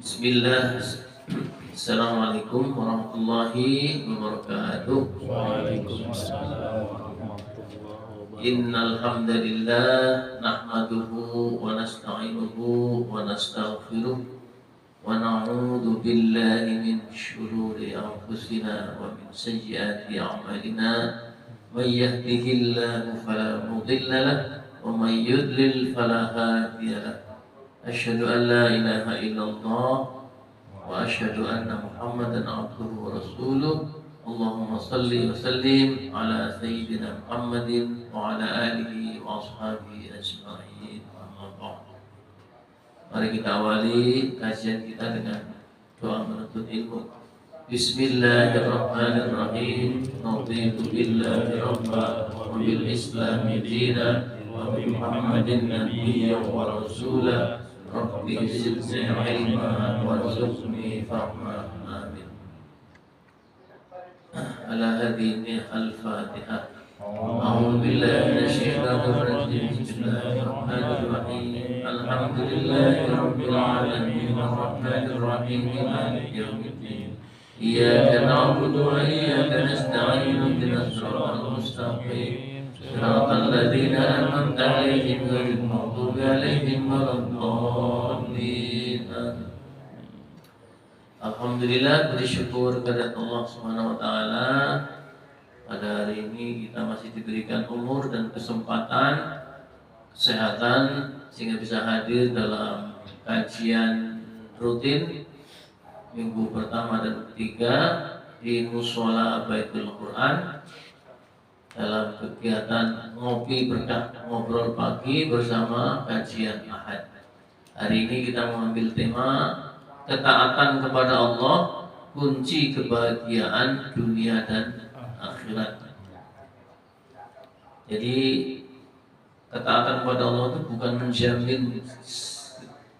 Bismillah. Assalamualaikum warahmatullahi wabarakatuh. Waalaikumsalam warahmatullahi wabarakatuh. Innal hamdalillah nahmaduhu wa nasta'inuhu wa nastaghfiruh wa na'udzu billahi min shururi anfusina wa min sayyiati a'malina. May yahdihillahu fala mudilla lahu wa may yudlil fala hadiya lahu. Asyhadu an la ilaha illallah wa asyhadu anna Muhammadan abduhu wa rasuluh. Allahumma salli wa sallim ala sayyidina Muhammadin wa ala alihi wa ashabihi ajma'in. Amma ba'd. Mari kita awali kajian kita dengan doa menuntut ilmu. Bismillahirrahmanirrahim. Raditu billahi rabba wa bil islami dina wa bi Muhammadin nabiyyan wa rasula. Rabbi zidni ilma warzuqni fahma. Amin. Ala hadhihi al-Fatihah. A'udzu billahi minasyaitonir rajim. Bismillahirrahmanirrahim. Alhamdulillahi rabbil alamin arrahmanir rahim maliki yaumiddin. Iyyaka na'budu wa iyyaka nasta'in ihdinas siratal mustaqim. Siratal ladzina an'amta 'alaihim ghairil maghdubi 'alaihim waladdallin. Alhamdulillah, bersyukur kepada Allah Subhanahu wa taala. Pada hari ini kita masih diberikan umur dan kesempatan, kesehatan sehingga bisa hadir dalam kajian rutin minggu pertama dan ketiga di Mushola Baitul Quran dalam kegiatan ngopi berkah ngobrol pagi bersama kajian Ahad. Hari ini kita mengambil tema ketaatan kepada Allah, kunci kebahagiaan dunia dan akhirat. Jadi ketaatan kepada Allah itu bukan menjamin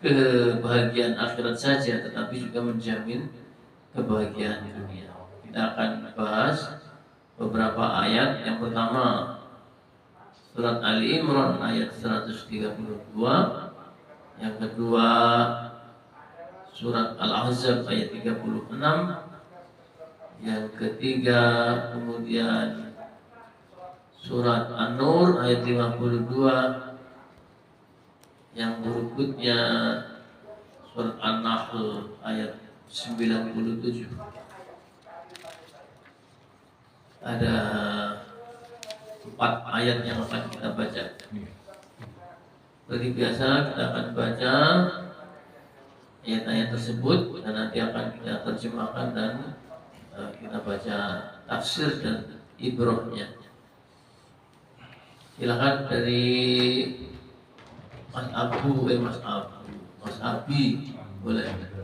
kebahagiaan akhirat saja, tetapi juga menjamin kebahagiaan di dunia. Kita akan bahas beberapa ayat. Yang pertama surat Ali Imran ayat 132. Yang kedua surat Al-Ahzab ayat 36. Yang ketiga kemudian surat An-Nur ayat 52. Yang berikutnya surat An-Nahl ayat 97. Ada 4 ayat yang akan kita baca. Seperti biasa kita akan baca ayat-ayat tersebut dan nanti akan kita terjemahkan dan kita baca tafsir dan ibrahnya. Silakan dari Mas Abi boleh.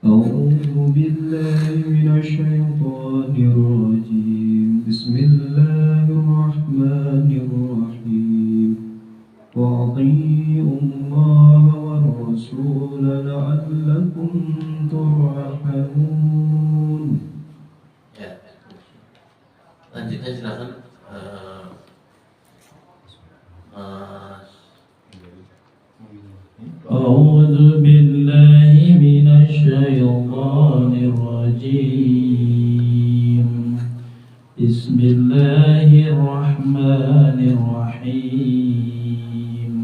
أعوذ بالله من الشيطان الرجيم بسم الله الرحمن الرحيم وأطيعوا الله والرسول لعلكم ترحمون. Ya. Lanjutnya silakan Mas. أعوذ بالله من الشيطان الرجيم بسم الله الرحمن الرحيم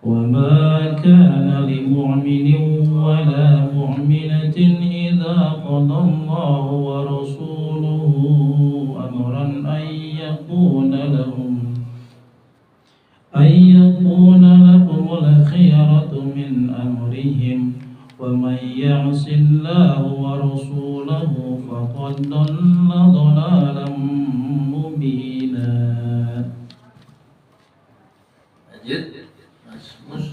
وما كان لمؤمن ولا مؤمنة إذا قضى الله ورسوله أمرا أن يكون لهم الخيرة من أمرهم ومن يعص الله ورسوله فقد ضل ضلالا مبينا. Lanjut Mas Mus.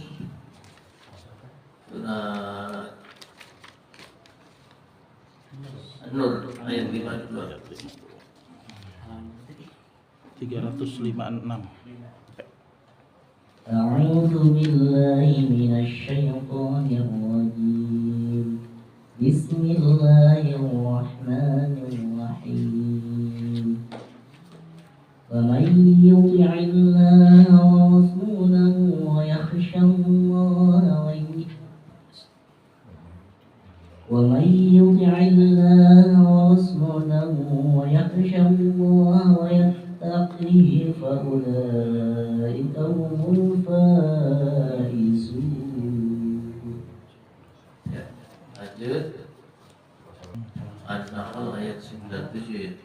Surat An-Nur ayat 52. 356. أعوذ بالله من الشيطان الرجيم بسم الله الرحمن الرحيم ومن يطع الله ورسوله ويخشى الله ومن يطع الله ورسوله ويخشى الله ويتقه فأولئك هم الفائزون. Ya, lanjut. An-Nahl ayat 97.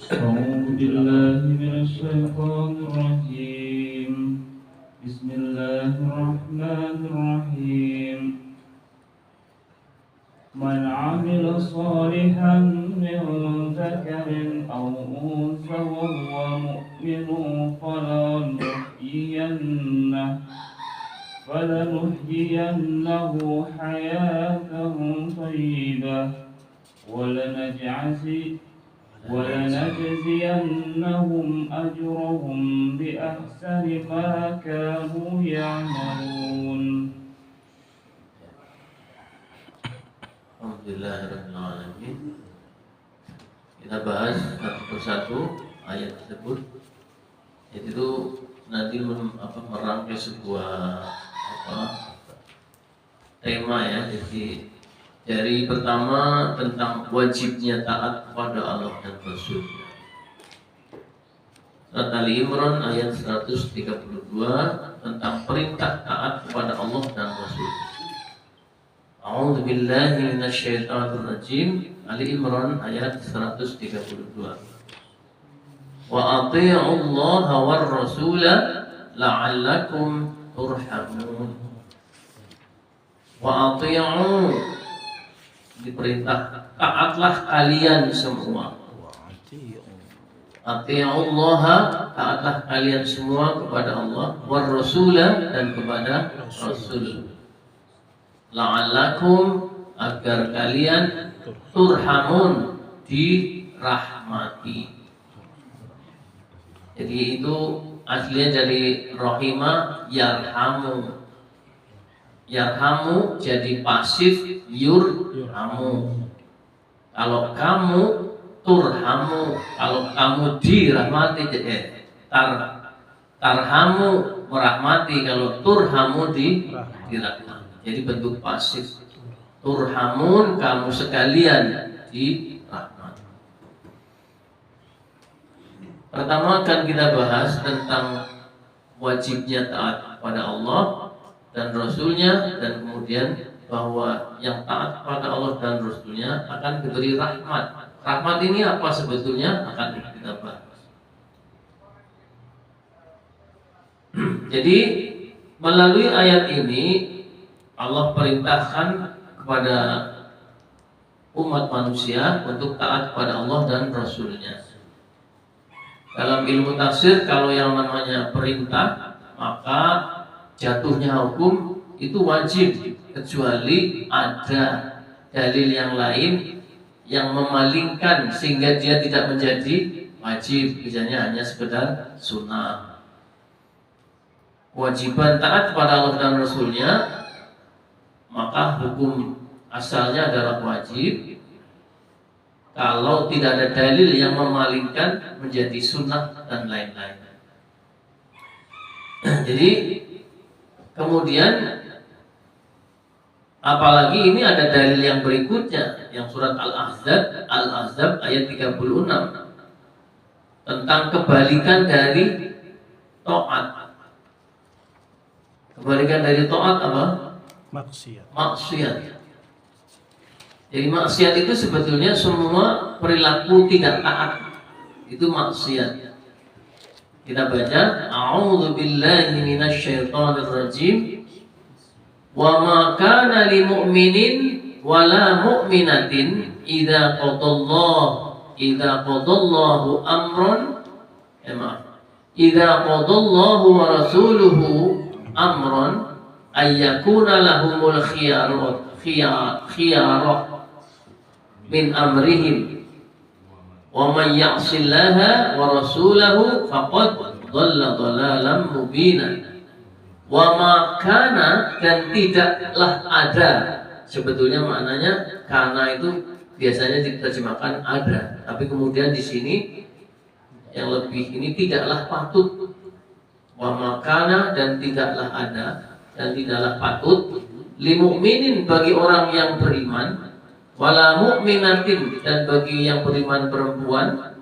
أعوذ بالله من الشيطان الرجيم. بسم الله الرحمن الرحيم. من عمل صالحا من ذكر أو أنثى وهو مؤمن فلنحيينه حياة طيبة ولنجزينهم أجرهم بأحسن ما كانوا يعملون. Alhamdulillahirrahmanirrahim. Kita bahas satu persatu ayat tersebut. Itu nanti merangkai sebuah tema ya. Jadi dari pertama tentang wajibnya taat kepada Allah dan Rasul. Surat Ali Imran ayat 132 tentang perintah taat kepada Allah dan Rasul. A'udzu billahi minasyaitonir rajim. Ali Imran ayat 132. Wa athi'u Allah war rasula la'allakum turhamun. Wa athi'u, diperintah taatlah kalian semua. Athi'ullah, taatlah kalian semua kepada Allah, war rasula, dan kepada Rasul. La'allakum, agar kalian turhamun, dirahmati. Jadi itu aslinya dari rohima yarhamu. Yarhamu jadi pasif yurhamu. Kalau kamu turhamu, kalau kamu dirahmati jadi tarhamu, merahmati. Kalau turhamu dirahmati. Jadi bentuk pasif. Turhamun, kamu sekalian dirahmati. Pertama akan kita bahas tentang wajibnya taat kepada Allah dan Rasulnya, dan kemudian bahwa yang taat kepada Allah dan Rasulnya akan diberi rahmat. Rahmat ini apa sebetulnya akan kita bahas. Jadi melalui ayat ini Allah perintahkan kepada umat manusia untuk taat kepada Allah dan Rasulnya. Dalam ilmu tafsir, kalau yang namanya perintah, maka jatuhnya hukum itu wajib, kecuali ada dalil yang lain yang memalingkan sehingga dia tidak menjadi wajib, misalnya hanya sekedar sunnah. Kewajiban taat kepada Allah dan Rasulnya, maka hukum asalnya adalah wajib. Kalau tidak ada dalil yang memalingkan menjadi sunnah dan lain-lain. Jadi kemudian apalagi ini ada dalil yang berikutnya, yang surat Al-Ahzab ayat 36 tentang kebalikan dari taat. Kebalikan dari taat apa? Maksiat. Jadi maksiat itu sebetulnya semua perilaku tidak taat, itu maksiat. Kita baca, A'udzu billahi minasyaitonir rajim. Wa ma kana lil mu'minin wala mu'minatin idza qadallahu amran idza qadallahu wa rasuluhu amran ayyakuna lahumul khiyarah min amrihim wa man ya'sillaha wa rasulahu faqad dhalla dhalalan mubina. Wa ma kana, dan tidaklah ada. Sebetulnya maknanya kana itu biasanya diterjemahkan ada, tapi kemudian di sini yang lebih ini tidaklah patut. Wa ma kana, dan tidaklah ada dan tidaklah patut li mu'minin bagi orang yang beriman, wala mu'minatin dan bagi yang beriman perempuan.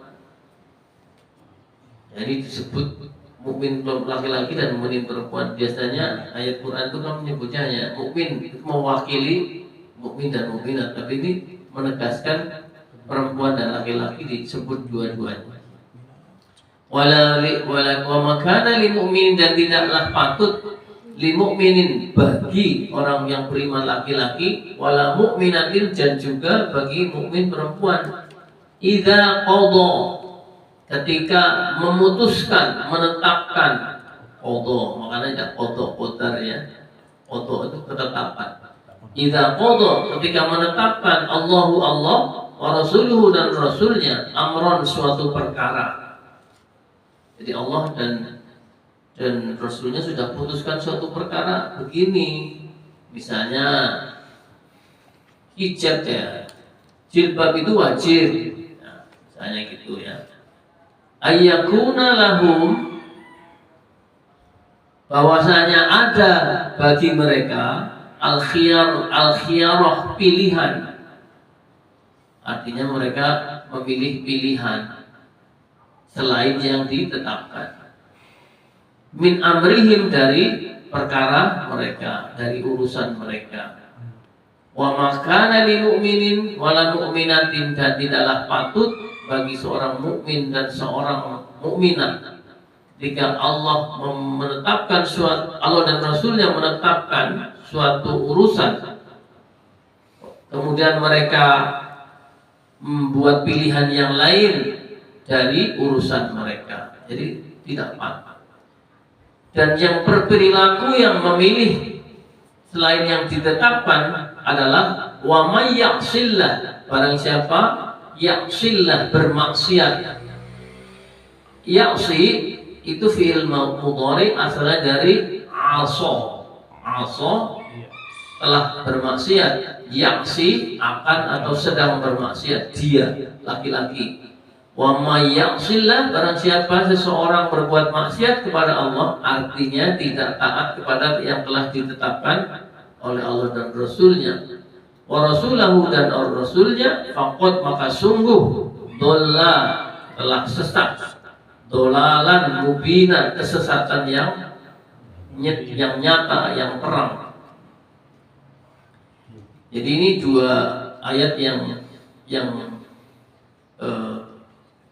Jadi disebut mukmin laki-laki dan mukmin perempuan. Biasanya ayat Quran itu kan menyebutnya ya mukmin itu mewakili mukmin dan mukminat, tapi ini menegaskan perempuan dan laki-laki disebut dua-duanya. Wala wa makana lil mu'min dan tidaklah patut lil mu'minin bagi orang yang beriman laki-laki, wala mu'minatin dan juga bagi mukmin perempuan, idza qada ketika memutuskan, menetapkan, qada makanya ada qadar ya. Qada itu ketetapan. Idza qada ketika menetapkan Allahu Allah wa rasuluhu dan rasulnya amron suatu perkara. Jadi Allah dan rasulnya sudah putuskan suatu perkara begini. Misalnya hijab ya, jilbab itu wajib. Nah, misalnya gitu ya. Ayyakuna lahum bahwasanya ada bagi mereka al-khiyarah pilihan. Artinya mereka memilih pilihan selain yang ditetapkan. Min amrihim dari perkara mereka, dari urusan mereka. Wa makana lil mu'minin wala mu'minatin dan tidaklah patut bagi seorang mukmin dan seorang mukminat ketika Allah menetapkan suatu, Allah dan Rasulnya menetapkan suatu urusan, kemudian mereka membuat pilihan yang lain dari urusan mereka. Jadi tidak patut. Dan yang berperilaku yang memilih selain yang ditetapkan adalah wa may ya'sillah, barang siapa ya'sillah bermaksiat. Ya'si itu fi'il mudhari asalnya dari asa. Asa telah bermaksiat. Ya'si akan atau sedang bermaksiat, dia laki-laki. Wa may ya'sillah, barang siapa seseorang berbuat maksiat kepada Allah, artinya tidak taat kepada yang telah ditetapkan oleh Allah dan Rasulnya. Wa rasulahu dan Rasulnya, faqad maka sungguh dolla telah sesat, dolalan mubinan kesesatan yang nyata, yang terang. Jadi ini dua ayat yang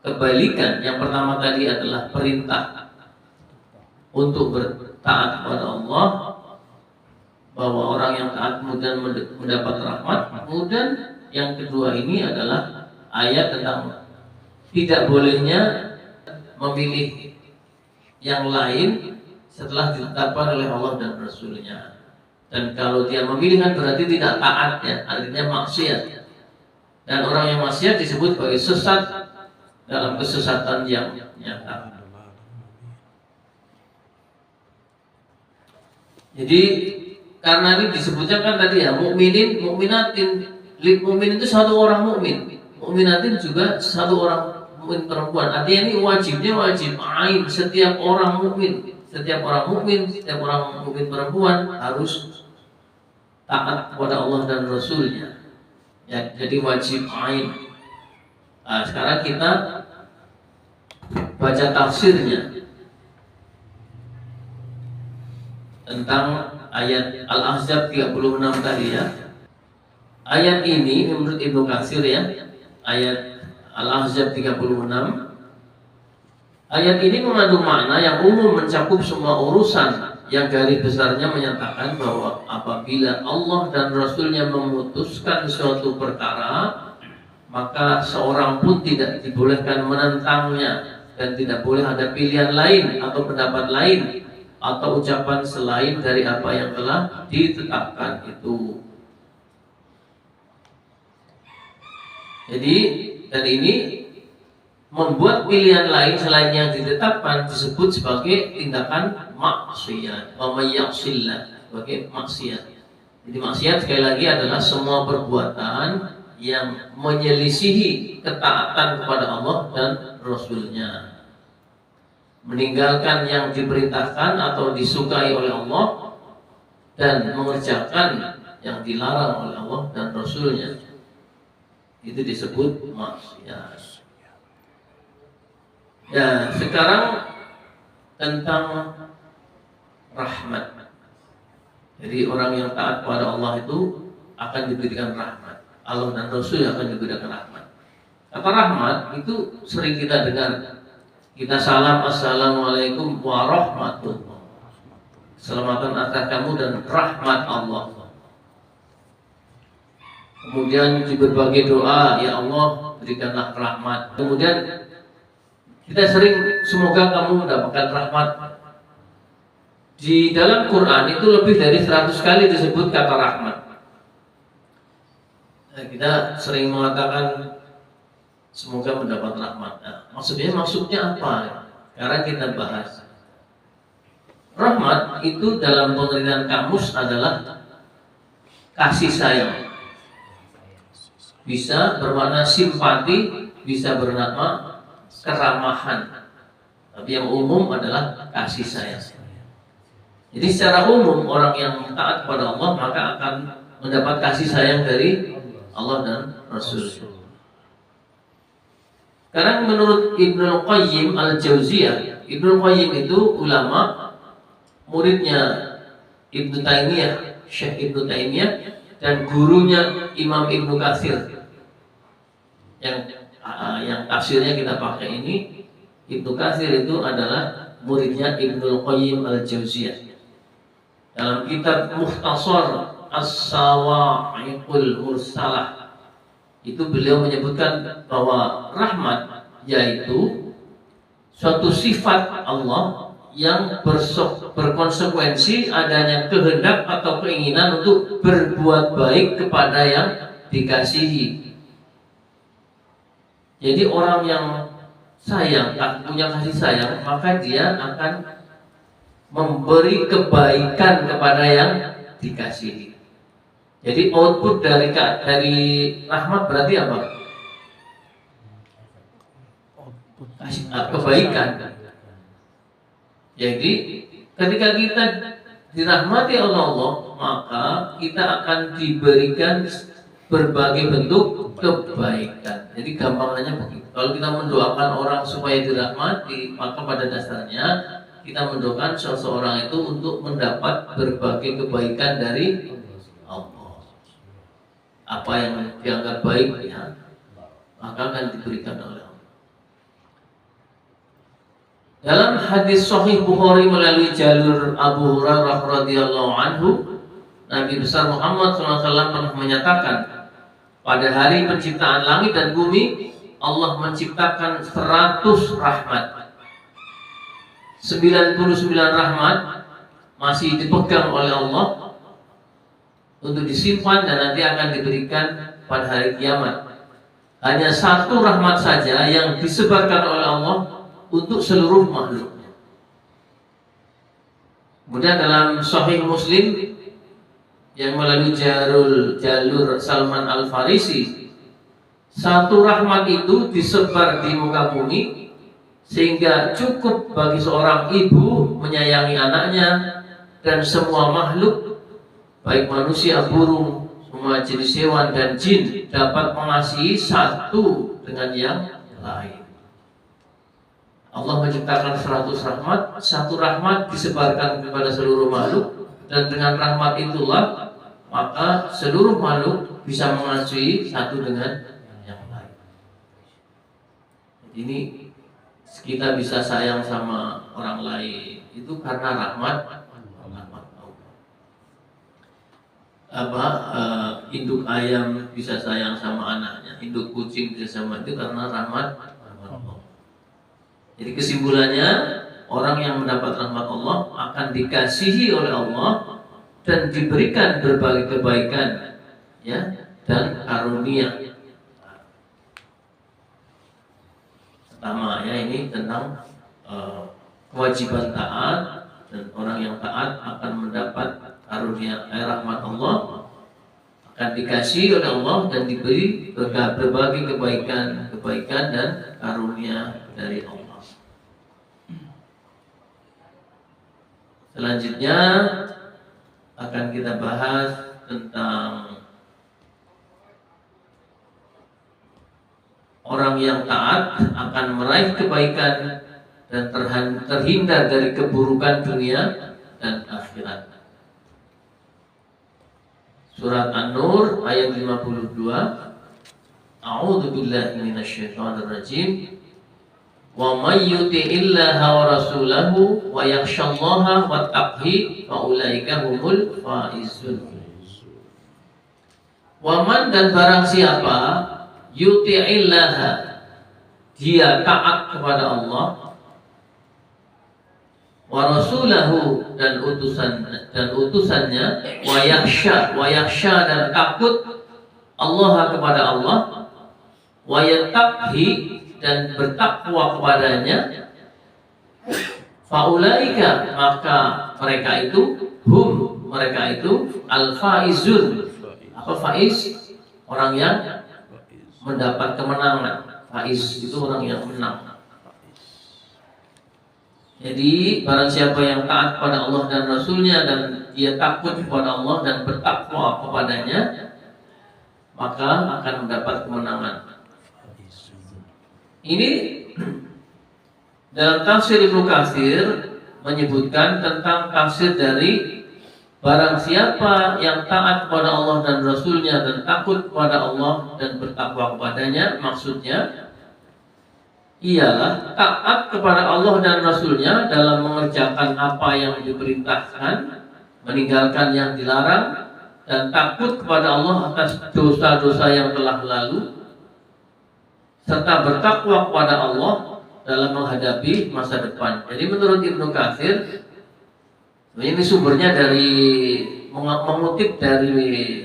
kebalikan. Yang pertama tadi adalah perintah untuk bertaat kepada Allah, bahwa orang yang taat kemudian mendapat rahmat. Kemudian yang kedua ini adalah ayat tentang tidak bolehnya memilih yang lain setelah ditetapkan oleh Allah dan Rasulnya. Dan kalau dia memilih kan berarti tidak taat ya, artinya maksiat. Dan orang yang maksiat disebut sebagai sesat dalam kesesatan yang nyata. Jadi karena ini disebutnya kan tadi ya mukminin, mukminatin. Mukmin itu satu orang mukmin, mukminatin juga satu orang mukmin perempuan. Artinya ini wajibnya wajib ain, setiap orang mukmin, setiap orang mukmin perempuan harus taat kepada Allah dan Rasulnya. Ya, jadi wajib ain. Nah, sekarang kita baca tafsirnya tentang ayat Al-Ahzab 36 tadi ya. Ayat ini menurut Ibnu Katsir ya, ayat Al-Ahzab 36. Ayat ini mengandung makna yang umum mencakup semua urusan, yang garis besarnya menyatakan bahwa apabila Allah dan Rasulnya memutuskan suatu perkara, maka seorang pun tidak dibolehkan menentangnya, dan tidak boleh ada pilihan lain atau pendapat lain atau ucapan selain dari apa yang telah ditetapkan itu. Jadi dan ini membuat pilihan lain selain yang ditetapkan disebut sebagai tindakan maksiat, memaksiatkan, sebagai maksiat. Jadi maksiat sekali lagi adalah semua perbuatan yang menyelisihi ketaatan kepada Allah dan Rasulnya, meninggalkan yang diperintahkan atau disukai oleh Allah, dan mengerjakan yang dilarang oleh Allah dan Rasulnya, itu disebut maksiat. Ya, sekarang tentang rahmat. Jadi orang yang taat kepada Allah itu akan diberikan rahmat. Allah dan Rasul akan diberikan rahmat. Kata rahmat itu sering kita dengar. Kita salam, assalamualaikum warahmatullah. Keselamatan atas kamu dan rahmat Allah. Kemudian di berbagai doa, ya Allah berikanlah rahmat. Kemudian kita sering, semoga kamu mendapatkan rahmat. Di dalam Quran itu lebih dari 100 kali disebut kata rahmat. Nah, kita sering mengatakan semoga mendapat rahmat. Nah, maksudnya apa? Sekarang kita bahas. Rahmat itu dalam pengertian kamus adalah kasih sayang. Bisa bermakna simpati, bisa bermakna keramahan. Tapi yang umum adalah kasih sayang. Jadi secara umum orang yang taat kepada Allah maka akan mendapat kasih sayang dari Allah dan Rasul. Karena menurut Ibnu Qayyim Al-Jauziyah, Ibnu Qayyim itu ulama muridnya Ibnu Taimiyah, Syekh Ibnu Taimiyah, dan gurunya Imam Ibnu Katsir. Yang tafsirnya kita pakai ini, Ibnu Katsir itu adalah muridnya Ibnu Qayyim Al-Jauziyah. Dalam kitab Mukhtasar As-Sawa'iqul Mursalah itu beliau menyebutkan bahwa rahmat yaitu suatu sifat Allah yang berkonsekuensi adanya kehendak atau keinginan untuk berbuat baik kepada yang dikasihi. Jadi orang yang sayang, punya kasih sayang, maka dia akan memberi kebaikan kepada yang dikasihi. Jadi output dari rahmat berarti apa? Kebaikan. Jadi ketika kita dirahmati oleh Allah, maka kita akan diberikan berbagai bentuk kebaikan. Jadi gampangnya begitu. Kalau kita mendoakan orang supaya dirahmati, maka pada dasarnya kita mendoakan seseorang itu untuk mendapat berbagai kebaikan dari Allah. Apa yang dianggap baik ya, maka akan diberikan oleh Allah. Dalam hadis Sahih Bukhari melalui jalur Abu Hurairah radhiyallahu anhu, Nabi besar Muhammad SAW pernah menyatakan, pada hari penciptaan langit dan bumi, Allah menciptakan 100 rahmat. 99 rahmat masih dipegang oleh Allah untuk disimpan dan nanti akan diberikan pada hari kiamat. Hanya 1 rahmat saja yang disebarkan oleh Allah untuk seluruh makhluknya. Kemudian dalam Sahih Muslim yang melalui jalur Salman Al-Farisi, 1 rahmat itu disebar di muka bumi sehingga cukup bagi seorang ibu menyayangi anaknya dan semua makhluk, baik manusia, burung, semua jenis hewan dan jin dapat mengasihi satu dengan yang lain. Allah menciptakan 100 rahmat, 1 rahmat disebarkan kepada seluruh makhluk, dan dengan rahmat itulah maka seluruh makhluk bisa mengasihi satu dengan yang lain. Ini kita bisa sayang sama orang lain itu karena rahmat Allah. Induk ayam bisa sayang sama anaknya, induk kucing bisa sama, itu karena rahmat Allah. Jadi kesimpulannya, orang yang mendapat rahmat Allah akan dikasihi oleh Allah dan diberikan berbagai kebaikan, ya, dan karunia. Pertama ya, ini tentang kewajiban taat, dan orang yang taat akan mendapat karunia rahmat Allah, akan dikasihi oleh Allah dan diberi berbagai kebaikan dan karunia dari Allah. Selanjutnya akan kita bahas tentang orang yang taat akan meraih kebaikan dan terhindar dari keburukan dunia dan akhirat. Surat An-Nur ayat 52. A'udzu billahi minasyaitonir rajim. Wa may yuti'illaha wa rasulahu wa yakhshallaha wattaqhi fa ulaika humul faizun. Wa man, dan barang siapa yuti'illaha, dia taat kepada Allah, wa rasulahu, dan utusannya, wa yakhsha, dan takut Allah kepada Allah, wa yattaqhi, dan bertakwa kepadanya, faulaika, maka mereka itu al-faizun. Apa faiz? Orang yang mendapat kemenangan. Faiz itu orang yang menang. Jadi barang siapa yang taat kepada Allah dan Rasulnya, dan dia takut kepada Allah dan bertakwa kepadanya, maka akan mendapat kemenangan. Ini dalam tafsir Ibnu Katsir menyebutkan tentang tafsir dari barang siapa yang taat kepada Allah dan Rasulnya dan takut kepada Allah dan bertakwa kepadanya. Maksudnya ialah taat kepada Allah dan Rasulnya dalam mengerjakan apa yang diperintahkan, meninggalkan yang dilarang, dan takut kepada Allah atas dosa-dosa yang telah lalu, serta bertakwa kepada Allah dalam menghadapi masa depan. Jadi menurut Ibnu Katsir, ini sumbernya dari mengutip dari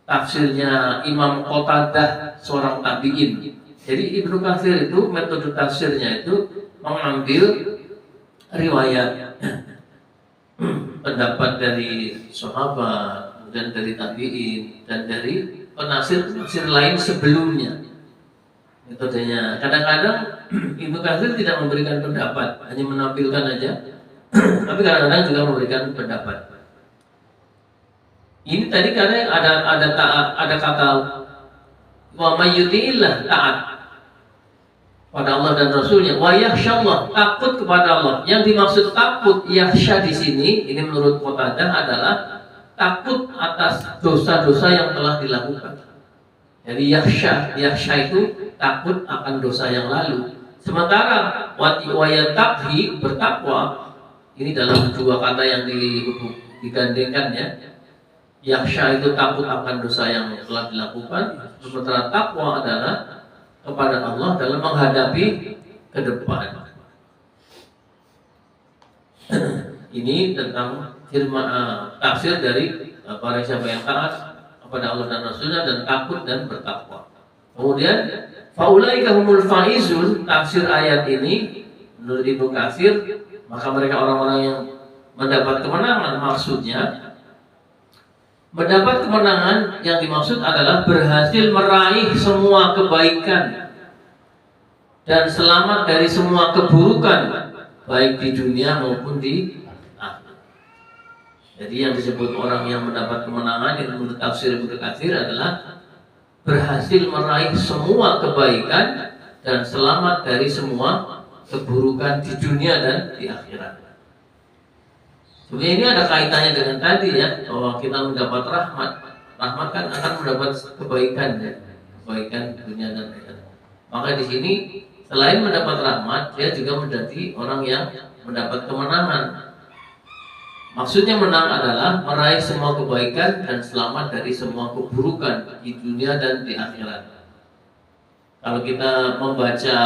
tafsirnya Imam Qatadah, seorang tabi'in. Jadi Ibnu Katsir itu metode tafsirnya itu mengambil riwayat pendapat dari sahabat, dan dari tabi'in, dan dari penafsir lain sebelumnya. Metodenya kadang-kadang Ibnu Katsir tidak memberikan pendapat, hanya menampilkan aja. Tapi kadang-kadang juga memberikan pendapat. Ini tadi karena ada kata wa may yuti'illah, taat pada Allah dan Rasulnya, wa yakhshallah, takut kepada Allah. Yang dimaksud takut yakhsha di sini, ini menurut Qatadah, adalah takut atas dosa-dosa yang telah dilakukan. Jadi yakhsha itu takut akan dosa yang lalu. Sementara wa yattaqhi, bertakwa, ini dalam dua kata yang digandengkan ya. Yakhsha itu takut akan dosa yang telah dilakukan, sementara takwa adalah kepada Allah dalam menghadapi ke depan. Ini tentang firman tafsir dari para siapa yang taat kepada Allah dan Rasulnya dan takut dan bertakwa. Kemudian faulaika humul faizun, tafsir ayat ini menurut Ibnu Katsir, maka mereka orang-orang yang mendapat kemenangan. Maksudnya mendapat kemenangan yang dimaksud adalah berhasil meraih semua kebaikan dan selamat dari semua keburukan, baik di dunia maupun di akhirat. Jadi yang disebut orang yang mendapat kemenangan yang menurut tafsir Ibnu Katsir adalah berhasil meraih semua kebaikan dan selamat dari semua keburukan di dunia dan di akhirat. Sebenarnya ini ada kaitannya dengan tadi ya, bahwa kita mendapat rahmat. Rahmat kan akan mendapat kebaikan ya, kebaikan dunia dan akhirat. Maka di sini selain mendapat rahmat, dia juga menjadi orang yang mendapat kemenangan. Maksudnya menang adalah meraih semua kebaikan dan selamat dari semua keburukan di dunia dan di akhirat. Kalau kita membaca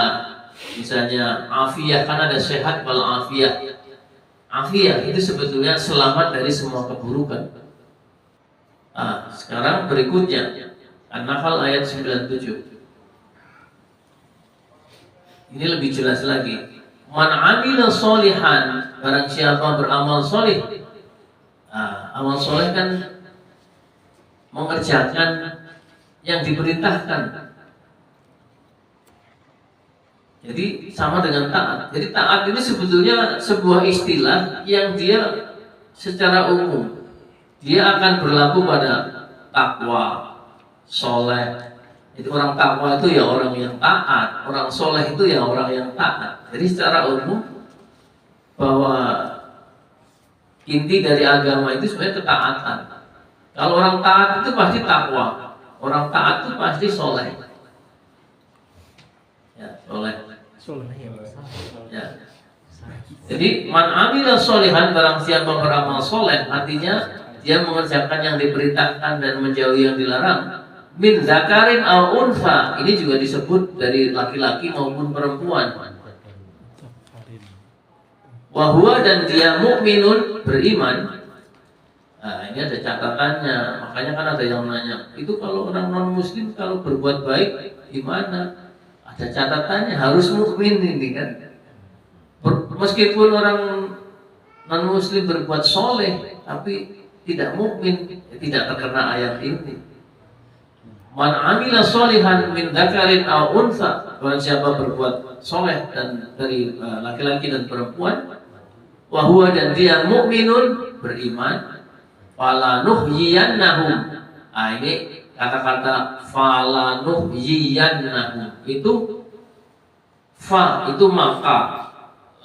misalnya afiyah, kan ada sehat wal afiyah. Afiyah itu sebetulnya selamat dari semua keburukan. Sekarang berikutnya An-Nahl ayat 97. Ini lebih jelas lagi. Man amila sholihan, barang siapa beramal soleh. Amal soleh kan mengerjakan yang diperintahkan. Jadi sama dengan taat. Jadi taat ini sebetulnya sebuah istilah yang dia secara umum dia akan berlaku pada takwa, soleh. Itu orang takwa itu ya orang yang taat, orang soleh itu ya orang yang taat. Jadi secara umum bahwa inti dari agama itu sebenarnya ketaatan. Kalau orang taat itu pasti takwa, orang taat itu pasti soleh. Ya, soleh. Ya. Jadi man amila solihan, barang siapa beramal soleh, artinya dia mengerjakan yang diperintahkan dan menjauhi yang dilarang. Min zakarin au unsa, ini juga disebut dari laki-laki maupun perempuan. Wahwa, dan dia mukminun, beriman. Nah, ini ada catatannya. Makanya kan ada yang nanya, itu kalau orang non muslim kalau berbuat baik gimana? Ada catatannya, harus mukmin ini kan. Meskipun orang non muslim berbuat soleh tapi tidak mukmin, tidak terkena ayat ini. Man amila solihan min dzakarin aw unsa, barang siapa berbuat soleh dan dari laki-laki dan perempuan, wa huwa, dan dia mukminun, beriman, fala nuhyiyannahum. Ini kata-kata fala nuhyiyannahum itu fa itu maka,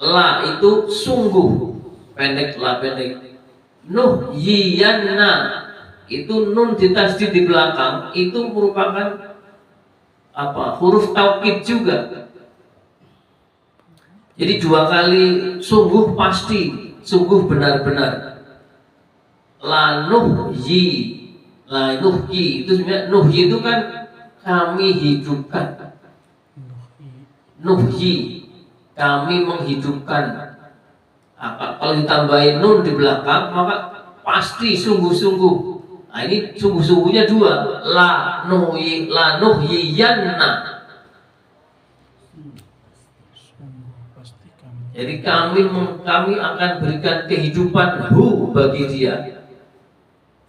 la itu sungguh, pendek, la pendek. Nuhyiyanna itu nun ditasdid di belakang, itu merupakan apa? Huruf taukid juga. Jadi dua kali sungguh pasti, sungguh benar-benar. La nuhyi, la nuhyi itu sebenarnya nuhyi itu kan kami hidupkan. Nuhyi, kami menghidupkan. Kalau ditambahin nun di belakang maka pasti sungguh-sungguh. Nah, ini sungguh-sungguhnya dua, la nuhyiyanna. Jadi kami akan berikan kehidupan bagi dia.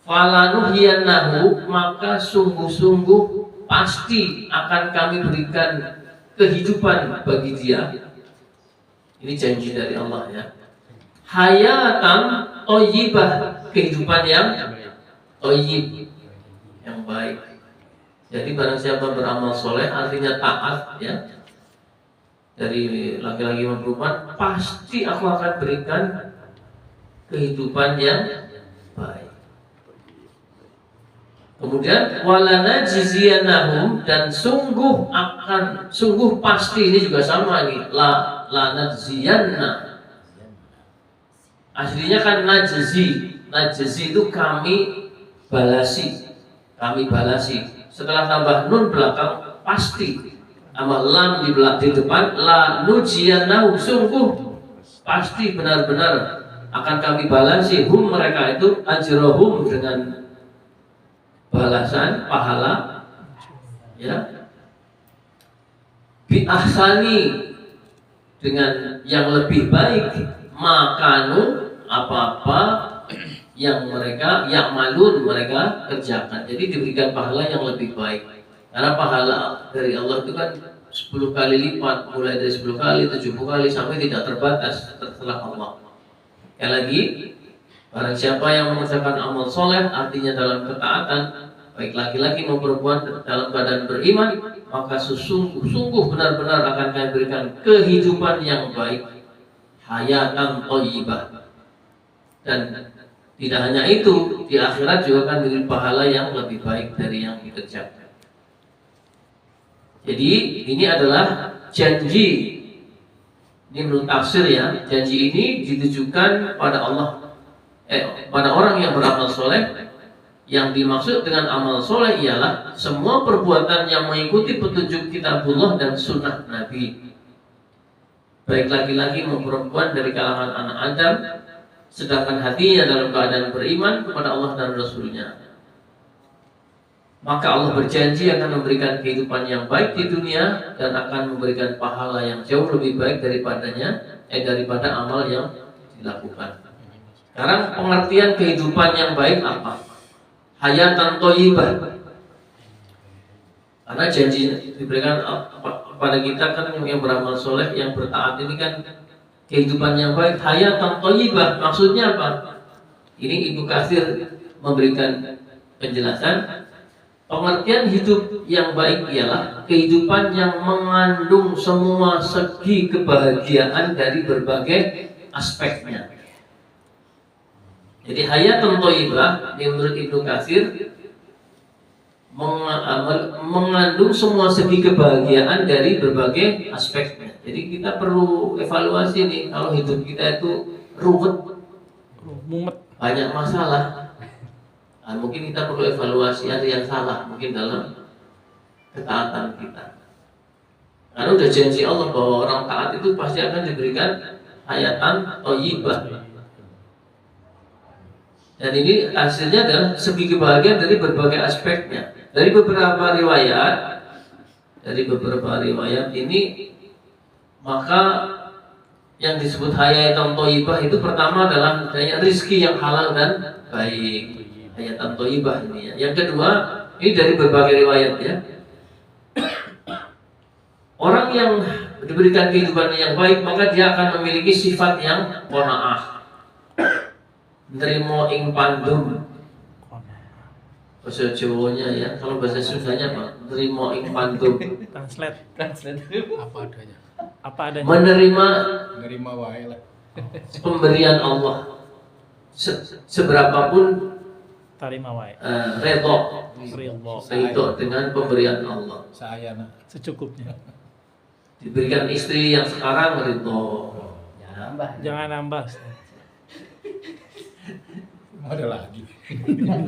Fala nuhyiyannahu, maka sungguh-sungguh pasti akan kami berikan kehidupan bagi dia. Ini janji dari Allah ya. Hayatan thayyibah, kehidupan yang thayyib, yang baik. Jadi barang siapa beramal soleh, artinya taat ya, dari laki-laki maupun perempuan, pasti aku akan berikan kehidupan yang baik. Kemudian walana jiziyanahum, dan sungguh pasti, ini juga sama nih, la najziyanna. Aslinya kan najzi itu kami balasi. Setelah tambah nun belakang pasti, sama lam di depan, la nujiyanahu, sungguh pasti benar-benar akan kami balasi hum, mereka itu, ajrohum, dengan balasan pahala ya, bi ahsani, dengan yang lebih baik, makanu, apa-apa yang mereka ya'malun, mereka kerjakan. Jadi diberikan pahala yang lebih baik. Karena pahala dari Allah itu kan 10 kali lipat, mulai dari 10 kali, 70 kali, sampai tidak terbatas terserah Allah. Sekali lagi, barang siapa yang mengerjakan amal soleh, artinya dalam ketaatan, baik laki-laki maupun perempuan dalam keadaan beriman, maka sungguh benar-benar akan kami berikan kehidupan yang baik, hayatan thayyibah. Dan tidak hanya itu, di akhirat juga akan diberi pahala yang lebih baik dari yang dikerjakan. Jadi ini adalah janji. Ini menurut tafsir ya, janji ini ditujukan pada Allah, pada orang yang beramal soleh. Yang dimaksud dengan amal soleh ialah semua perbuatan yang mengikuti petunjuk kitabullah dan sunnah Nabi, baik laki-laki maupun perempuan dari kalangan anak Adam, sedangkan hatinya dalam keadaan beriman kepada Allah dan Rasulnya. Maka Allah berjanji akan memberikan kehidupan yang baik di dunia dan akan memberikan pahala yang jauh lebih baik daripada amal yang dilakukan. Sekarang pengertian kehidupan yang baik apa? Hayatan thayyibah. Karena janji diberikan kepada kita kan yang beramal soleh, yang bertaat ini kan kehidupan yang baik, hayatan thayyibah. Maksudnya apa? Ini Ibnu Katsir memberikan penjelasan, pengertian hidup yang baik ialah kehidupan yang mengandung semua segi kebahagiaan dari berbagai aspeknya. Jadi hayatun thayyibah menurut Ibnu Katsir mengandung semua segi kebahagiaan dari berbagai aspeknya. Jadi kita perlu evaluasi nih, kalau hidup kita itu ruwet, banyak masalah, nah, mungkin kita perlu evaluasi ada yang salah mungkin dalam ketaatan kita. Karena udah janji Allah bahwa orang taat itu pasti akan diberikan hayatan thayyibah. Dan ini hasilnya adalah segi kebahagiaan dari berbagai aspeknya. Dari beberapa riwayat ini, maka yang disebut hayatan thayyibah itu pertama adalah misalnya rizki yang halal dan baik, hayatan thayyibah ini ya. Yang kedua, ini dari berbagai riwayat ya. Orang yang diberikan kehidupan yang baik, maka dia akan memiliki sifat yang qanaah. Nerimo ing pandum. Bahasa Jawanya ya, kalau bahasa Sundanya apa? Nerimo ing pandum. Translate. Apa adanya. Menerima wae lah. Pemberian Allah. Seberapapun Tarima wae. Ridho dengan pemberian Allah. Secukupnya. Diberikan istri yang sekarang ridho. Jangan nambah. Ada lagi.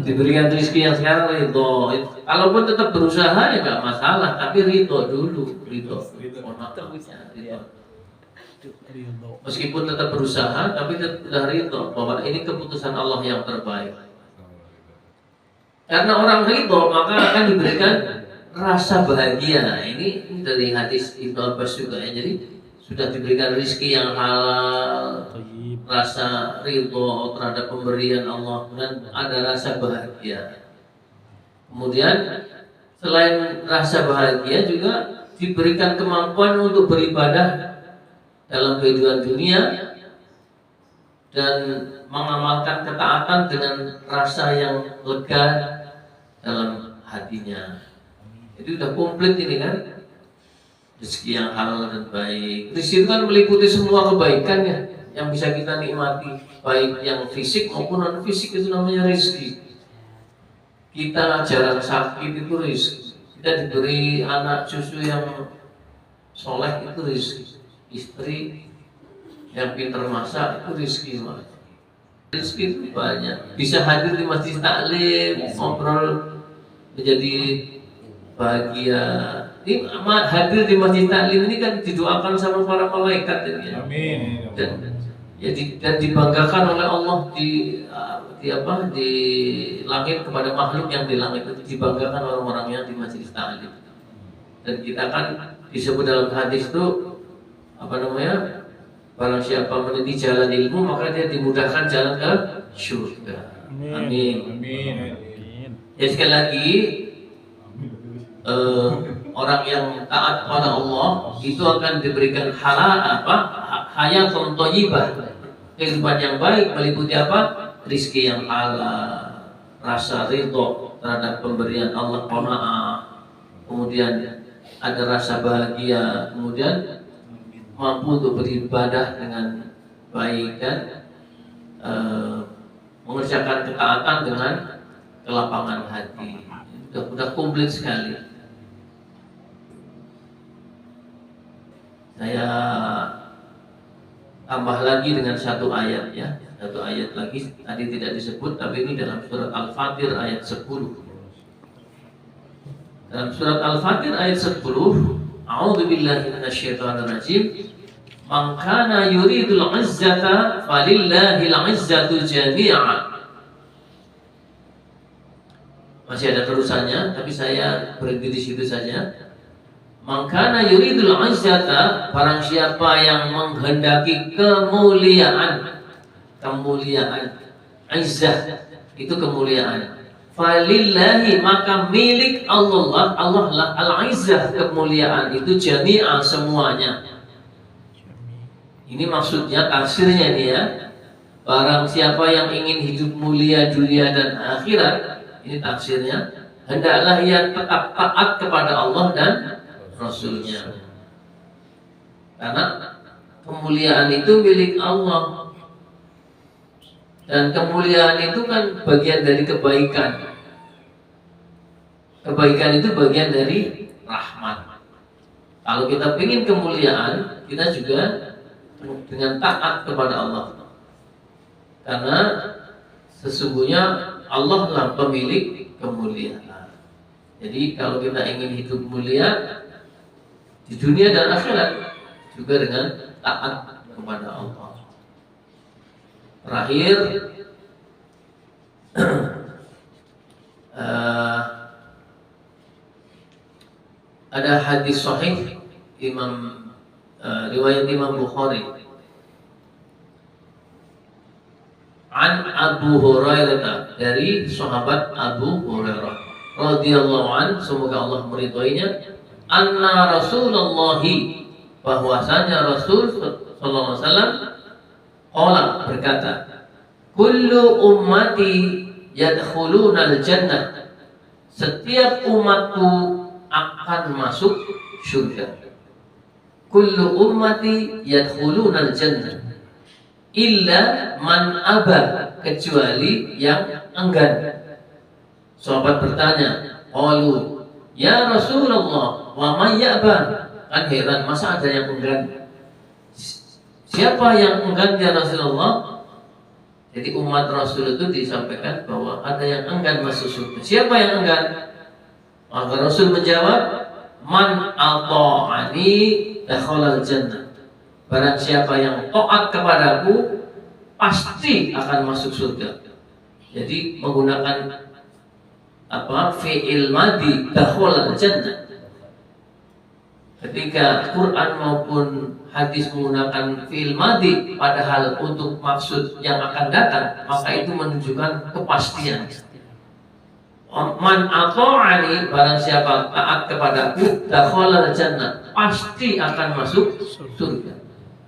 Diberikan rezeki yang sekarang ridho. Kalaupun tetap berusaha ya nggak masalah, tapi ridho dulu, ridho. Meskipun tetap berusaha, tapi sudah ridho bahwa ini keputusan Allah yang terbaik. Karena orang ridho maka akan diberikan rasa bahagia. Nah, ini dari hadis Ibnu Abbas juga ya. Jadi sudah diberikan rezeki yang halal, rasa ridho terhadap pemberian Allah, dan ada rasa bahagia. Kemudian selain rasa bahagia juga diberikan kemampuan untuk beribadah dalam kehidupan dunia dan mengamalkan ketaatan dengan rasa yang lega dalam hatinya. Jadi sudah komplit ini kan, rezeki yang halal dan baik. Rezeki itu kan meliputi semua kebaikan ya, yang bisa kita nikmati, baik yang fisik maupun non fisik, itu namanya rezeki. Kita jarang sakit itu rezeki. Kita diberi anak cucu yang soleh itu rezeki. Istri yang pintar masak itu rezeki. Rezeki itu banyak. Bisa hadir di masjid taklim, ngobrol menjadi bahagia. Ini hadir di masjid taklim ini kan didoakan sama para malaikat ya. Amin. Dan dibanggakan oleh Allah di langit kepada makhluk yang di langit itu, dibanggakan orang-orang yang di masjid taklim. Dan kita kan disebut dalam hadis itu barang siapa meniti jalan ilmu maka dia dimudahkan jalan ke surga. Amin. Ya, sekali lagi orang yang taat pada Allah itu akan diberikan hayatun thayyibah, kehidupan yang baik, meliputi rizki yang halal, rasa ridho terhadap pemberian Allah, qanaah, kemudian ada rasa bahagia, kemudian mampu untuk beribadah dengan baik dan mengerjakan ketaatan dengan kelapangan hati. Sudah komplit sekali. Saya tambah lagi dengan satu ayat ya, satu ayat lagi tadi tidak disebut, tapi ini dalam surat Al-Fatir ayat 10. Dalam surat Al-Fatir ayat 10, A'udzubillahi minasyaitonir rajim. Man kana yuridul 'izzata falillahil 'izzatu jami'an. Masih ada terusannya, tapi saya berhenti di situ saja. Maka yuridul 'izzata, barang siapa yang menghendaki kemuliaan, izzah itu kemuliaan. Falillahi, maka milik Allah lah al-izzah, kemuliaan itu jami'an, semuanya. Ini maksudnya tafsirnya nih ya, barang siapa yang ingin hidup mulia dunia dan akhirat, ini tafsirnya, hendaklah ia tetap taat kepada Allah dan Rasulnya. Karena kemuliaan itu milik Allah, dan kemuliaan itu kan bagian dari kebaikan. Kebaikan itu bagian dari rahmat. Kalau kita ingin kemuliaan, kita juga dengan taat kepada Allah. Karena sesungguhnya Allah lah pemilik kemuliaan. Jadi kalau kita ingin hidup mulia di dunia dan akhirat, juga dengan taat kepada Allah. Terakhir, ada hadis sahih riwayat Imam Bukhari an Abu Hurairah, dari sahabat Abu Hurairah radhiyallahu an, semoga Allah meridhoinya, anna Rasulullah, bahwasanya Rasul sallallahu alaihi wasallam qala, berkata, kullu ummati yadkhulunal jannah, setiap umatku akan masuk surga. Kullu ummati yadkhulunal jannah illa man aba, kecuali yang enggan. Sahabat bertanya, qalu ya Rasulullah wa man ya'ba, kan heran, masa ada yang enggan? Siapa yang enggan ya Rasulullah? Jadi umat Rasul itu disampaikan bahwa ada yang enggan masuk surga. Siapa yang enggan? Maka Rasul menjawab, man ata'ani dakhalal jannah, barang siapa yang taat kepadaku pasti akan masuk surga. Jadi menggunakan fi'il madhi, dakhalal jannah. Ketika Quran maupun hadis menggunakan fi'il madhi padahal untuk maksud yang akan datang, maka itu menunjukkan kepastian. Man ata'ani, barang siapa taat kepadaku, dakhalal jannah, pasti akan masuk surga.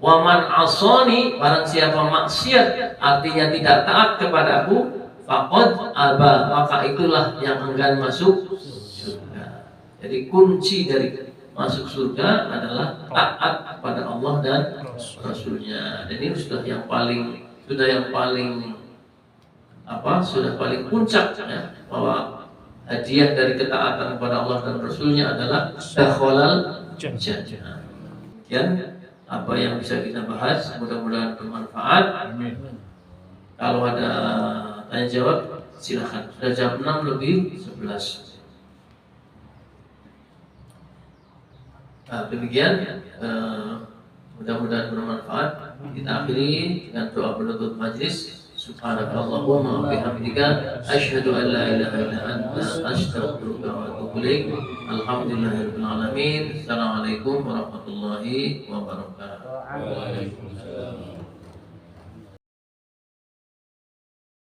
Wa man asani, barang siapa maksiat, artinya tidak taat kepadaku, faqad aba, maka itulah yang enggan masuk surga. Jadi kunci dari masuk surga adalah taat kepada Allah dan Rasulnya. Dan ini sudah yang paling puncak ya, bahwa hadiah dari ketaatan kepada Allah dan Rasulnya adalah dakhalal jannah. Sekian apa yang bisa kita bahas, mudah-mudahan bermanfaat. Kalau ada tanya jawab silakan. Sudah jam 6:11. Demikian, mudah-mudahan bermanfaat. Kita akhiri dengan doa penutup majlis. Subhanakallahumma wa bihamdika asyhadu an la ilaha illa anta astaghfiruka wa atubu ilaik. Alhamdulillahirabbil alamin. Assalamualaikum warahmatullahi wabarakatuh.